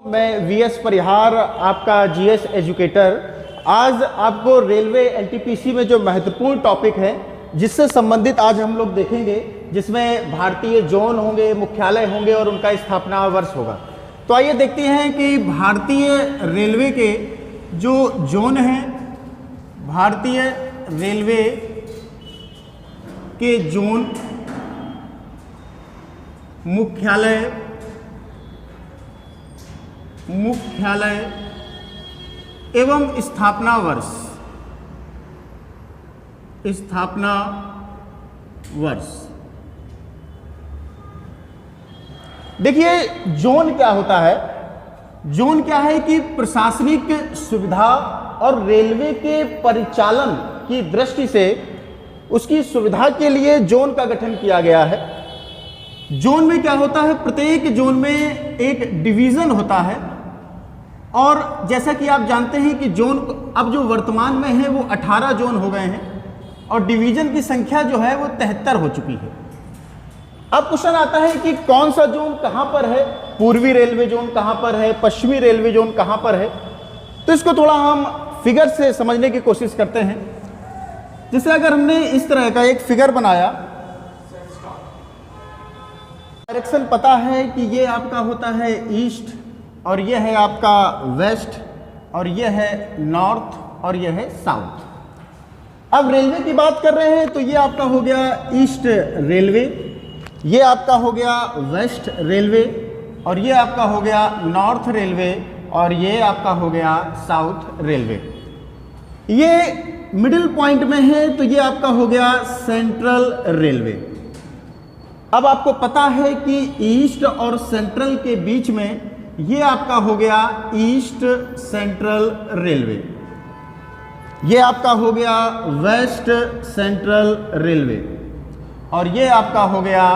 मैं वीएस परिहार, आपका GS educator. आज आपको रेलवे एनटीपीसी में जो महत्वपूर्ण टॉपिक है जिससे संबंधित आज हम लोग देखेंगे, जिसमें भारतीय जोन होंगे, मुख्यालय होंगे और उनका स्थापना वर्ष होगा। तो आइए देखते हैं कि भारतीय रेलवे के जो जोन हैं, भारतीय रेलवे के जोन, मुख्यालय एवं स्थापना वर्ष। देखिए, जोन क्या होता है? जोन क्या है कि प्रशासनिक सुविधा और रेलवे के परिचालन की दृष्टि से उसकी सुविधा के लिए जोन का गठन किया गया है। जोन में क्या होता है? प्रत्येक जोन में एक डिवीजन होता है और जैसा कि आप जानते हैं कि जोन अब जो वर्तमान में है वो 18 जोन हो गए हैं और डिवीजन की संख्या जो है वो 73 हो चुकी है। अब क्वेश्चन आता है कि कौन सा जोन कहां पर है, पूर्वी रेलवे जोन कहां पर है, पश्चिमी रेलवे जोन कहां पर है। तो इसको थोड़ा हम फिगर से समझने की कोशिश करते हैं। जैसे अगर हमने इस तरह का एक फिगर बनाया, डायरेक्शन पता है कि ये आपका होता है ईस्ट और ये है आपका वेस्ट और ये है नॉर्थ और ये है साउथ। अब रेलवे की बात कर रहे हैं तो ये आपका हो गया ईस्ट रेलवे, ये आपका हो गया वेस्ट रेलवे और ये आपका हो गया नॉर्थ रेलवे और ये आपका हो गया साउथ रेलवे। ये मिडिल पॉइंट में है तो ये आपका हो गया सेंट्रल रेलवे। अब आपको पता है कि ईस्ट और सेंट्रल के बीच में ये आपका हो गया ईस्ट सेंट्रल रेलवे, ये आपका हो गया वेस्ट सेंट्रल रेलवे और ये आपका हो गया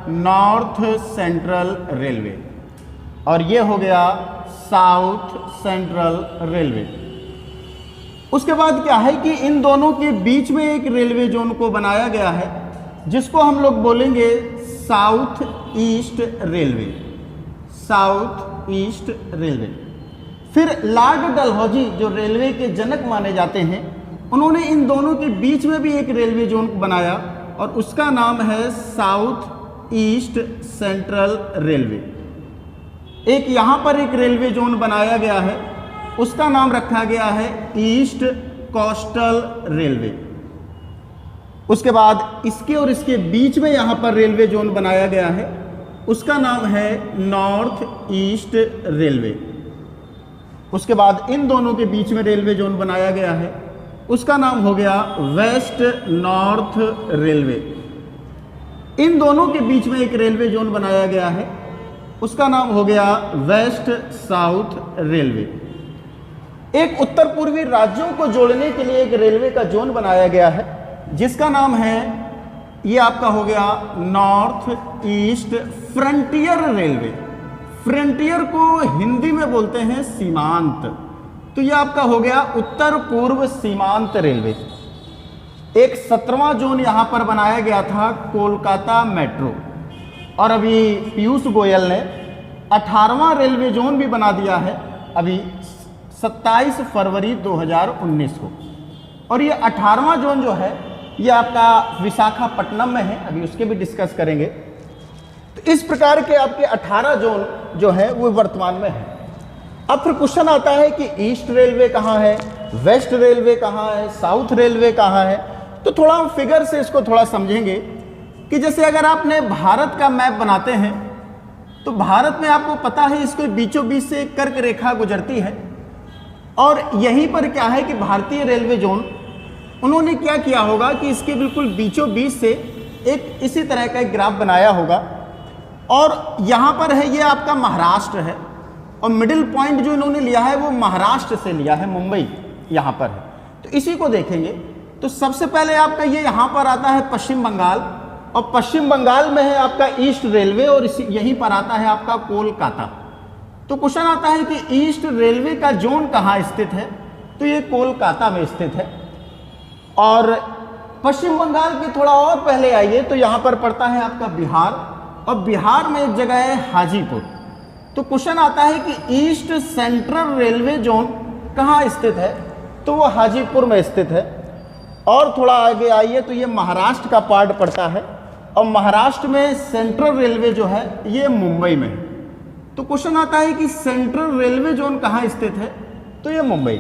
नॉर्थ सेंट्रल रेलवे और ये हो गया साउथ सेंट्रल रेलवे। उसके बाद क्या है कि इन दोनों के बीच में एक रेलवे जोन को बनाया गया है जिसको हम लोग बोलेंगे south east railway, south east railway. फिर लॉर्ड डलहौजी जो रेलवे के जनक माने जाते हैं, उन्होंने इन दोनों के बीच में भी एक रेलवे जोन बनाया और उसका नाम है साउथ ईस्ट सेंट्रल रेलवे। एक यहाँ पर एक रेलवे जोन बनाया गया है, उसका नाम रखा गया है ईस्ट कोस्टल रेलवे। उसके बाद इसके और इसके बीच में यहाँ पर रेलवे जोन बनाया गया है, उसका नाम है नॉर्थ ईस्ट रेलवे। उसके बाद इन दोनों के बीच में रेलवे जोन बनाया गया है, उसका नाम हो गया वेस्ट नॉर्थ रेलवे। इन दोनों के बीच में एक रेलवे जोन बनाया गया है, उसका नाम हो गया वेस्ट साउथ रेलवे। एक उत्तर पूर्वी राज्यों को जोड़ने के लिए एक रेलवे का जोन बनाया गया है जिसका नाम है, ये आपका हो गया north east frontier railway. Frontier को हिंदी में बोलते हैं सीमांत, तो ये आपका हो गया उत्तर पूर्व सीमांत रेलवे। एक 17वां जोन यहाँ पर बनाया गया था कोलकाता मेट्रो और अभी पीयूष गोयल ने 18वां रेलवे जोन भी बना दिया है अभी 27 फरवरी 2019 को। और ये 18वां जोन जो है ये आपका विशाखापट्टनम में है, अभी उसके भी डिस्कस करेंगे। तो इस प्रकार के आपके 18 जोन जो है वो वर्तमान में है। अब फिर क्वेश्चन आता है कि ईस्ट रेलवे कहाँ है, वेस्ट रेलवे कहाँ है, साउथ रेलवे कहाँ है। तो थोड़ा हम फिगर से इसको थोड़ा समझेंगे कि जैसे अगर आपने भारत का मैप बनाते हैं तो भारत में आपको पता है इसके बीचों बीच से एक कर्क रेखा गुजरती है और यहीं पर क्या है कि भारतीय रेलवे जोन उन्होंने क्या किया होगा कि इसके बिल्कुल बीचों बीच से एक इसी तरह का एक ग्राफ बनाया होगा और यहाँ पर है ये आपका महाराष्ट्र है और मिडिल पॉइंट जो इन्होंने लिया है वो महाराष्ट्र से लिया है, मुंबई यहाँ पर है। तो इसी को देखेंगे तो सबसे पहले आपका ये यहाँ पर आता है पश्चिम बंगाल और पश्चिम बंगाल में है आपका ईस्ट रेलवे और इसी यहीं पर आता है आपका कोलकाता। तो क्वेश्चन आता है कि ईस्ट रेलवे का जोन कहाँ स्थित है, तो ये कोलकाता में स्थित है। और पश्चिम बंगाल के थोड़ा और पहले आइए तो यहाँ पर पड़ता है आपका बिहार और बिहार में एक जगह है हाजीपुर। तो क्वेश्चन आता है कि ईस्ट सेंट्रल रेलवे जोन कहाँ स्थित है, तो वो हाजीपुर में स्थित है। और थोड़ा आगे आइए तो ये महाराष्ट्र का पार्ट पड़ता है, और महाराष्ट्र में सेंट्रल रेलवे जो है ये मुंबई में है। तो क्वेश्चन आता है कि सेंट्रल रेलवे जोन कहाँ स्थित है, तो ये मुंबई,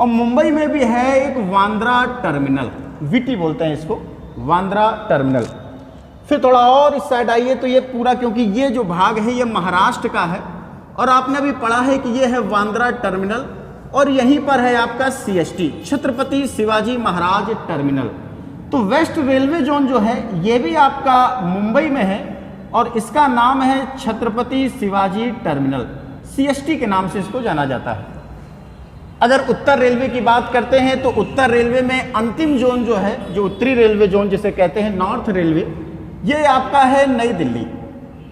और मुंबई में भी है एक वांद्रा टर्मिनल, वीटी बोलते हैं इसको, वांद्रा टर्मिनल। फिर थोड़ा और इस साइड आइए तो ये पूरा, क्योंकि ये जो भाग है ये महाराष्ट्र का है, और आपने अभी पढ़ा है कि ये है वांद्रा टर्मिनल, और यहीं पर है आपका CST, छत्रपति शिवाजी महाराज टर्मिनल। तो वेस्ट रेलवे जोन जो है ये भी आपका मुंबई में है, और इसका नाम है छत्रपति शिवाजी टर्मिनल, CST के नाम से इसको जाना जाता है। अगर उत्तर रेलवे की बात करते हैं तो उत्तर रेलवे में अंतिम जोन जो है, जो उत्तरी रेलवे जोन जिसे कहते हैं नॉर्थ रेलवे, ये आपका है नई दिल्ली।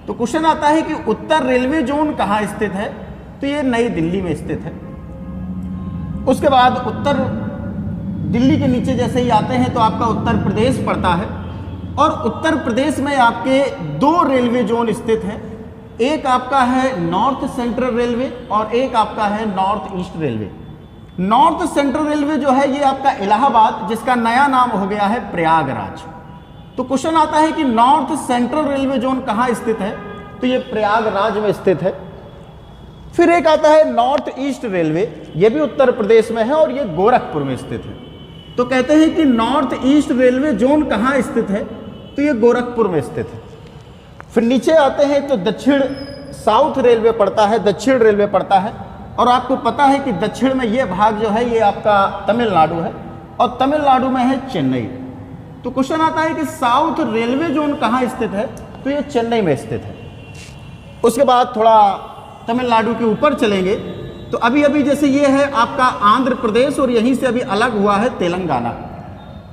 तो क्वेश्चन आता है कि उत्तर रेलवे जोन कहाँ स्थित है, तो ये नई दिल्ली में स्थित है। उसके बाद उत्तर दिल्ली के नीचे जैसे ही आते हैं तो आपका उत्तर प्रदेश पड़ता है, और उत्तर प्रदेश में आपके 2 रेलवे जोन स्थित हैं। एक आपका है नॉर्थ सेंट्रल रेलवे और एक आपका है north east railway. North central railway जो है ये आपका इलाहाबाद, जिसका नया नाम हो गया है प्रयागराज। तो क्वेश्चन आता है कि नॉर्थ सेंट्रल रेलवे जोन कहाँ स्थित है, तो ये प्रयागराज में स्थित है। फिर एक आता है नॉर्थ ईस्ट रेलवे, ये भी उत्तर प्रदेश में है और ये गोरखपुर में स्थित है। तो कहते हैं कि नॉर्थ ईस्ट रेलवे जोन कहाँ स्थित है, तो ये गोरखपुर में स्थित है। फिर नीचे आते हैं तो दक्षिण साउथ रेलवे पड़ता है, दक्षिण रेलवे पड़ता है, और आपको पता है कि दक्षिण में ये भाग जो है ये आपका तमिलनाडु है, और तमिलनाडु में है चेन्नई। तो क्वेश्चन आता है कि साउथ रेलवे जोन कहाँ स्थित है, तो ये चेन्नई में स्थित है। उसके बाद थोड़ा तमिलनाडु के ऊपर चलेंगे तो अभी अभी जैसे ये है आपका आंध्र प्रदेश, और यहीं से अभी अलग हुआ है तेलंगाना।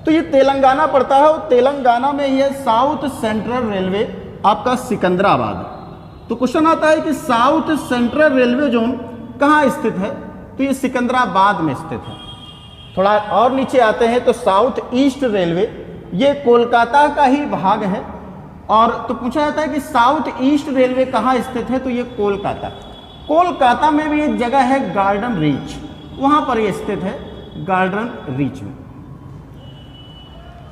तो ये तेलंगाना पड़ता है, और तेलंगाना में ये साउथ सेंट्रल रेलवे आपका सिकंदराबाद। तो क्वेश्चन आता है कि साउथ सेंट्रल रेलवे जोन कहाँ स्थित है, तो ये सिकंदराबाद में स्थित है। थोड़ा और नीचे आते हैं तो साउथ ईस्ट रेलवे, ये कोलकाता का ही भाग है, और तो पूछा जाता है कि साउथ ईस्ट रेलवे कहाँ स्थित है, तो ये कोलकाता। कोलकाता में भी एक जगह है गार्डन रीच, वहां पर ये स्थित है, गार्डन रीच में।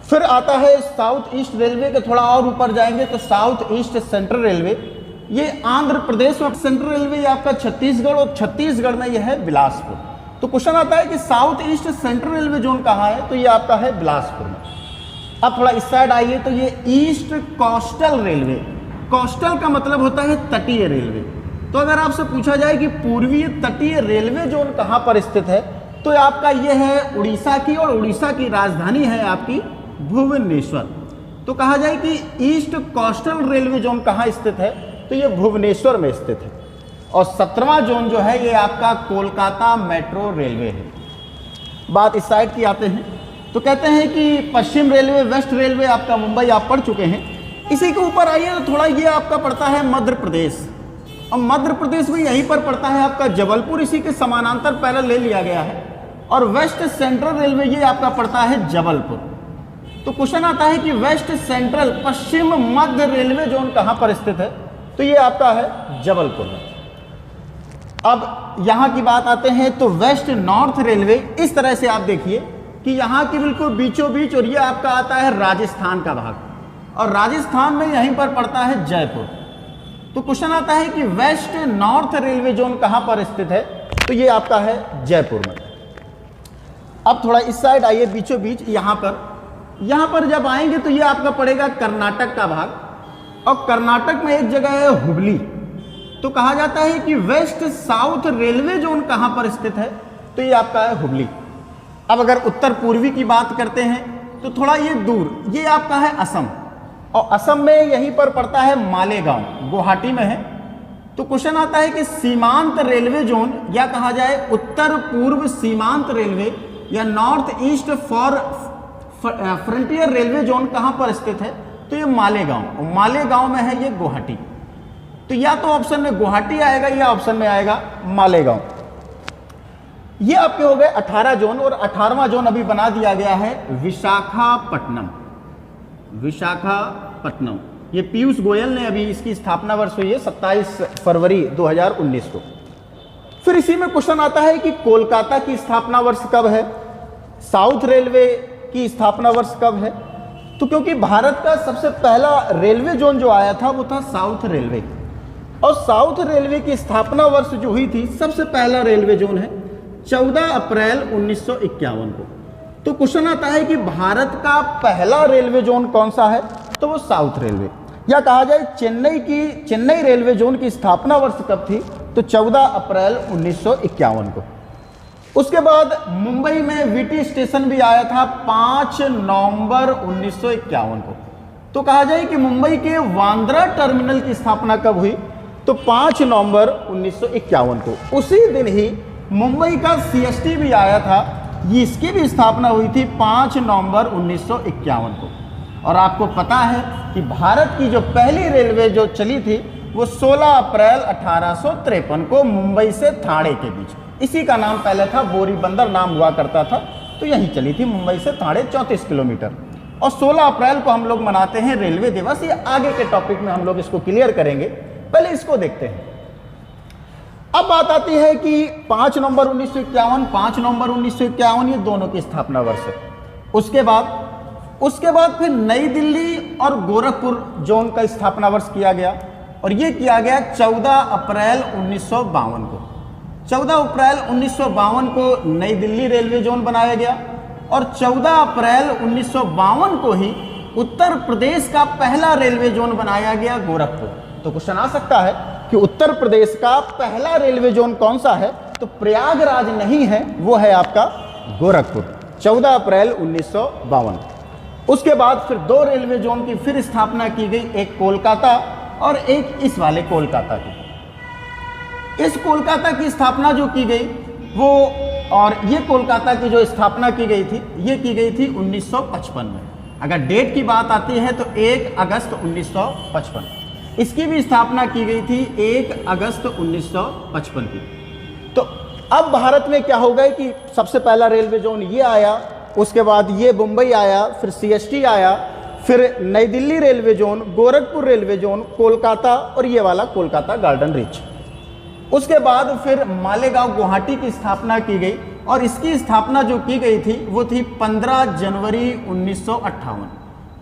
फिर आता है साउथ ईस्ट रेलवे के थोड़ा और ऊपर जाएंगे तो साउथ ईस्ट सेंट्रल रेलवे, ये आंध्र प्रदेश में। सेंट्रल रेलवे ये आपका छत्तीसगढ़, और छत्तीसगढ़ में ये है बिलासपुर। तो क्वेश्चन आता है कि south east central railway zone कहाँ है, तो ये आपका है बिलासपुर में। अब थोड़ा इस साइड आइए तो ये ईस्ट कोस्टल रेलवे, कोस्टल का मतलब होता है तटीय रेलवे। तो अगर आपसे पूछा जाए कि पूर्वीय तटीय रेलवे जोन कहाँ पर स्थित है, तो आपका ये है उड़ीसा की, और उड़ीसा की राजधानी है आपकी भुवनेश्वर। तो कहा जाए कि ईस्ट कोस्टल रेलवे जोन कहाँ स्थित है, तो ये भुवनेश्वर में स्थित है। और 17वां जोन जो है ये आपका कोलकाता मेट्रो रेलवे है। बात इस साइड की आते हैं तो कहते हैं कि पश्चिम रेलवे, वेस्ट रेलवे आपका मुंबई आप पढ़ चुके हैं। इसी के ऊपर आइए तो थोड़ा ये आपका पड़ता है मध्य प्रदेश, और मध्य प्रदेश में यहीं पर पड़ता है आपका जबलपुर, इसी के समानांतर पैरेलल ले लिया गया है। और वेस्ट सेंट्रल रेलवे ये आपका पड़ता है जबलपुर। तो क्वेश्चन आता है कि वेस्ट सेंट्रल पश्चिम मध्य रेलवे जोन कहाँ पर स्थित है, तो ये आपका है जबलपुर में। अब यहाँ की बात आते हैं तो वेस्ट नॉर्थ रेलवे, इस तरह से आप देखिए कि यहाँ की बिल्कुल बीचों बीच, और ये आपका आता है राजस्थान का भाग, और राजस्थान में यहीं पर पड़ता है जयपुर। तो क्वेश्चन आता है कि वेस्ट नॉर्थ रेलवे जोन कहाँ पर स्थित है, तो ये आपका है जयपुर में। अब थोड़ा इस साइड आइए बीचों बीच, यहाँ पर जब आएंगे तो ये आपका पड़ेगा कर्नाटक का भाग, और कर्नाटक में एक जगह है हुबली। तो कहा जाता है कि वेस्ट साउथ रेलवे जोन कहाँ पर स्थित है, तो ये आपका है हुबली। अब अगर उत्तर पूर्वी की बात करते हैं तो थोड़ा ये दूर, ये आपका है असम, और असम में यहीं पर पड़ता है मालेगांव, गुवाहाटी में है। तो क्वेश्चन आता है कि सीमांत रेलवे जोन, या कहा जाए उत्तर पूर्व सीमांत रेलवे या north east for frontier railway zone कहाँ पर स्थित है, तो ये मालेगांव, और मालेगांव में है ये गुवाहाटी। तो या तो ऑप्शन में गुवाहाटी आएगा या ऑप्शन में आएगा मालेगांव। ये आपके हो गए 18 जोन, और 18वां जोन अभी बना दिया गया है विशाखापट्टनम। विशाखापट्टनम ये पीयूष गोयल ने अभी इसकी स्थापना वर्ष हुई है 27 फरवरी 2019 को। फिर इसी में क्वेश्चन आता है कि कोलकाता की स्थापना वर्ष कब है, साउथ रेलवे की स्थापना वर्ष कब है। तो क्योंकि भारत का सबसे पहला रेलवे जोन जो आया था वो था साउथ रेलवे, और साउथ रेलवे की स्थापना वर्ष जो हुई थी, सबसे पहला रेलवे जोन है 14 अप्रैल 1951 को। तो क्वेश्चन आता है कि भारत का पहला रेलवे जोन कौन सा है, तो वो साउथ रेलवे, या कहा जाए चेन्नई रेलवे जोन की स्थापना वर्ष कब थी, तो 14 अप्रैल 1951 को। उसके बाद मुंबई में वीटी स्टेशन भी आया था 5 नवंबर 1951 को। तो कहा जाए कि मुंबई के वांद्रा टर्मिनल की स्थापना कब हुई, तो 5 नवंबर 1951 को। उसी दिन ही मुंबई का सीएसटी भी आया था, इसकी भी स्थापना हुई थी 5 नवंबर 1951 को। और आपको पता है कि भारत की जो पहली रेलवे जो चली थी वो 16 अप्रैल 1853 को मुंबई से ठाणे के बीच, इसी का नाम पहले था बोरीबंदर नाम हुआ करता था, तो यही चली थी मुंबई से ठाणे 34 किलोमीटर। और 16 अप्रैल को हम लोग मनाते हैं रेलवे दिवस। ये आगे के टॉपिक में हम लोग इसको क्लियर करेंगे, पहले इसको देखते हैं। अब बात आती है कि 5 नवंबर 1951, 5 नवंबर 1951 ये दोनों की स्थापना वर्ष है। उसके बाद फिर नई दिल्ली और गोरखपुर जोन का स्थापना वर्ष किया गया, और ये किया गया 14 अप्रैल 1952 को। 14 अप्रैल 1952 को नई दिल्ली रेलवे जोन बनाया गया, और 14 अप्रैल 1952 को ही उत्तर प्रदेश का पहला रेलवे जोन बनाया गया गोरखपुर। तो क्वेश्चन आ सकता है कि उत्तर प्रदेश का पहला रेलवे जोन कौन सा है, तो प्रयागराज नहीं है, वो है आपका गोरखपुर, 14 अप्रैल 1952। उसके बाद फिर 2 रेलवे जोन की फिर स्थापना की गई, एक कोलकाता और एक इस वाले कोलकाता की। इस कोलकाता की स्थापना जो की गई वो, और ये कोलकाता की जो स्थापना की गई थी, ये की गई थी 1955 में। अगर डेट की बात आती है तो 1 अगस्त 1955, इसकी भी स्थापना की गई थी 1 अगस्त 1955 की। तो अब भारत में क्या हो गया कि सबसे पहला रेलवे जोन ये आया, उसके बाद ये मुंबई आया, फिर सीएसटी आया, फिर नई Delhi railway zone, Gorakhpur railway zone, Kolkata और ये वाला कोलकाता गार्डन रीच। उसके बाद फिर मालेगांव गुवाहाटी की स्थापना की गई, और इसकी स्थापना जो की गई थी वो थी 15 जनवरी 1958।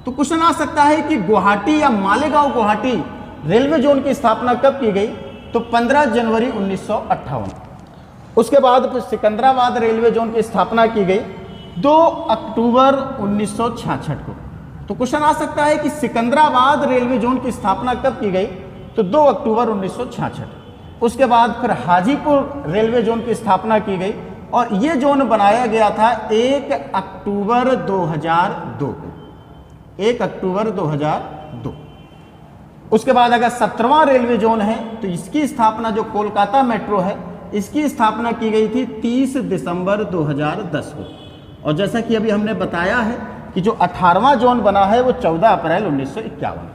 तो क्वेश्चन आ सकता है कि गुवाहाटी या मालेगांव गुवाहाटी रेलवे जोन की स्थापना कब की गई, तो 15 जनवरी 1958। उसके बाद फिर सिकंदराबाद रेलवे जोन की स्थापना की गई 2 अक्टूबर 1966 को। तो क्वेश्चन आ सकता है कि सिकंदराबाद रेलवे जोन की स्थापना कब की गई, तो 2 अक्टूबर 1966। उसके बाद फिर हाजीपुर रेलवे जोन की स्थापना की गई, और ये जोन बनाया गया था 1 अक्टूबर 2002 को, 1 अक्टूबर 2002। उसके बाद अगर 17वां रेलवे जोन है तो इसकी स्थापना जो कोलकाता मेट्रो है, इसकी स्थापना की गई थी 30 दिसंबर 2010 को। और जैसा कि अभी हमने बताया है कि जो 18वां जोन बना है वो 14 अप्रैल 1951।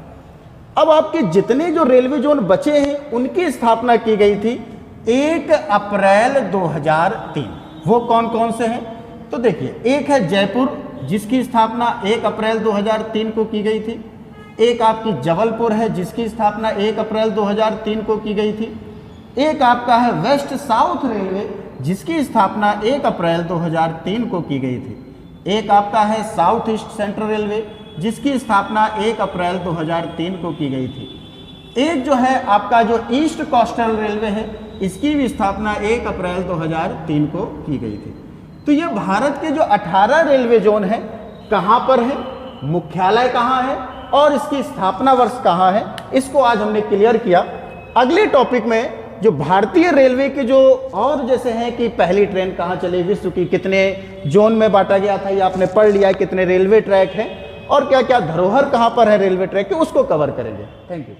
अब आपके जितने जो रेलवे जोन बचे हैं उनकी स्थापना की गई थी 1 अप्रैल 2003। वो कौन कौन से हैं, तो देखिए, एक है जयपुर जिसकी स्थापना 1 अप्रैल 2003 को की गई थी। एक आपकी जबलपुर है जिसकी स्थापना 1 अप्रैल 2003 को की गई थी। एक आपका है वेस्ट साउथ रेलवे जिसकी स्थापना 1 अप्रैल 2003 को की गई थी। एक आपका है साउथ ईस्ट सेंट्रल रेलवे जिसकी स्थापना 1 अप्रैल 2003 को की गई थी। एक जो है आपका जो ईस्ट कोस्टल रेलवे है, इसकी भी स्थापना 1 अप्रैल 2003 को की गई थी। तो ये भारत के जो 18 रेलवे जोन है कहाँ पर है, मुख्यालय कहाँ है और इसकी स्थापना वर्ष कहाँ है, इसको आज हमने क्लियर किया। अगले टॉपिक में जो भारतीय रेलवे के जो और जैसे हैं कि पहली ट्रेन कहाँ चली, विश्व की कितने जोन में बांटा गया था, ये आपने पढ़ लिया, कितने रेलवे ट्रैक हैं और क्या क्या धरोहर कहाँ पर है रेलवे ट्रैक के, उसको कवर करेंगे। Thank you.